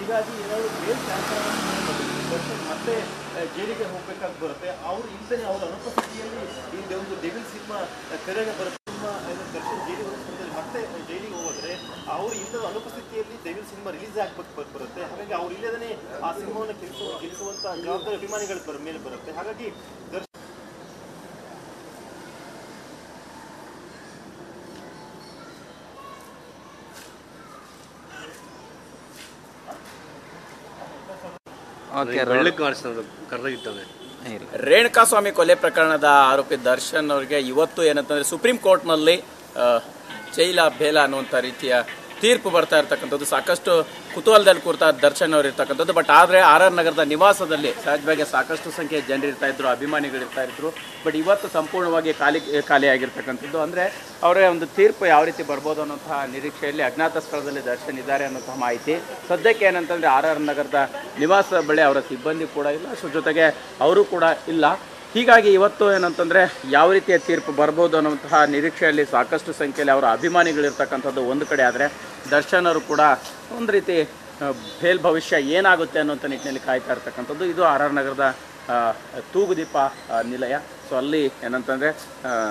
ಹೀಗಾಗಿ ಏನಾದರೂ bale transfer Darshan ಮತ್ತೆ ಜೈಲಿಗೆ ಹೋಗ್ಬೇಕಾಗಿ ಬರುತ್ತೆ. ಅವರು ಇಲ್ಲದೇ ಅವರ ಅನುಪಸ್ಥಿತಿಯಲ್ಲಿ ಈ ಒಂದು ಡೆವಿಲ್ ಸಿನಿಮಾ ತೆರೆಗೆ ಬರುತ್ತೆ. ದರ್ಶನ್ ಜೈಲಿಗೆ ಹೋಗೋ ಸಂದರ್ಭದಲ್ಲಿ ಮತ್ತೆ ಜೈಲಿಗೆ ಹೋದ್ರೆ ಅವರು ಇಲ್ಲದ ಅನುಪಸ್ಥಿತಿಯಲ್ಲಿ ಡೆವಿಲ್ ಸಿನಿಮಾ ರಿಲೀಸ್ ಆಗ್ಬೇಕು ಬರುತ್ತೆ. ಹಾಗಾಗಿ ಅವ್ರು ಇಲ್ಲದೇ ಆ ಸಿನಿಮಾವನ್ನು ಗೆಲ್ಲಿಸುವಂತ ಜವಾಬ್ದಾರಿ ಅಭಿಮಾನಿಗಳ ಮೇಲೆ ಬರುತ್ತೆ. ಹಾಗಾಗಿ ದರ್ಶನ್ ರೇಣುಕಾಸ್ವಾಮಿ ಕೊಲೆ ಪ್ರಕರಣದ ಆರೋಪಿ ದರ್ಶನ್ ಅವರಿಗೆ ಇವತ್ತು ಏನಂತಂದ್ರೆ ಸುಪ್ರೀಂ ಕೋರ್ಟ್ನಲ್ಲಿ ಜೈಲ ಬೇಲ ಅನ್ನುವಂಥ ರೀತಿಯ ತೀರ್ಪು ಬರ್ತಾ ಇರ್ತಕ್ಕಂಥದ್ದು ಸಾಕಷ್ಟು ಕುತೂಹಲದಲ್ಲಿ ಕೂರ್ತಾ ದರ್ಶನ್ ಅವರು ಇರ್ತಕ್ಕಂಥದ್ದು. ಬಟ್ ಆದರೆ ಆರ್ ಆರ್ ನಗರದ ನಿವಾಸದಲ್ಲಿ ಸಹಜವಾಗಿ ಸಾಕಷ್ಟು ಸಂಖ್ಯೆಯ ಜನರು ಇರ್ತಾ ಇದ್ರು, ಅಭಿಮಾನಿಗಳು ಇರ್ತಾ ಇದ್ರು. ಬಟ್ ಇವತ್ತು ಸಂಪೂರ್ಣವಾಗಿ ಖಾಲಿಯಾಗಿರ್ತಕ್ಕಂಥದ್ದು. ಅಂದರೆ ಅವರ ಒಂದು ತೀರ್ಪು ಯಾವ ರೀತಿ ಬರ್ಬೋದು ಅನ್ನೋಂತಹ ನಿರೀಕ್ಷೆಯಲ್ಲಿ ಅಜ್ಞಾತ ಸ್ಥಳದಲ್ಲಿ ದರ್ಶನ್ ಇದ್ದಾರೆ ಅನ್ನೋಂತಹ ಮಾಹಿತಿ. ಸದ್ಯಕ್ಕೆ ಏನಂತಂದರೆ ಆರ್ ಆರ್ ನಗರದ ನಿವಾಸ ಬಳಿ ಅವರ ಸಿಬ್ಬಂದಿ ಕೂಡ ಇಲ್ಲ, ಸೊ ಜೊತೆಗೆ ಅವರು ಕೂಡ ಇಲ್ಲ. ಹೀಗಾಗಿ ಇವತ್ತು ಏನಂತಂದರೆ ಯಾವ ರೀತಿಯ ತೀರ್ಪು ಬರ್ಬೋದು ಅನ್ನುವಂತಹ ನಿರೀಕ್ಷೆಯಲ್ಲಿ ಸಾಕಷ್ಟು ಸಂಖ್ಯೆಯಲ್ಲಿ ಅವರ ಅಭಿಮಾನಿಗಳಿರ್ತಕ್ಕಂಥದ್ದು ಒಂದು ಕಡೆ. ಆದರೆ ದರ್ಶನ್ ಅವರು ಕೂಡ ಒಂದು ರೀತಿ ಬೇಲ್ ಭವಿಷ್ಯ ಏನಾಗುತ್ತೆ ಅನ್ನೋಂಥ ನಿಟ್ಟಿನಲ್ಲಿ ಕಾಯ್ತಾ ಇರ್ತಕ್ಕಂಥದ್ದು. ಇದು ಆರ್ ಆರ್ ನಗರದ ತೂಗುದೀಪ ನಿಲಯ. ಸೊ ಅಲ್ಲಿ ಏನಂತಂದರೆ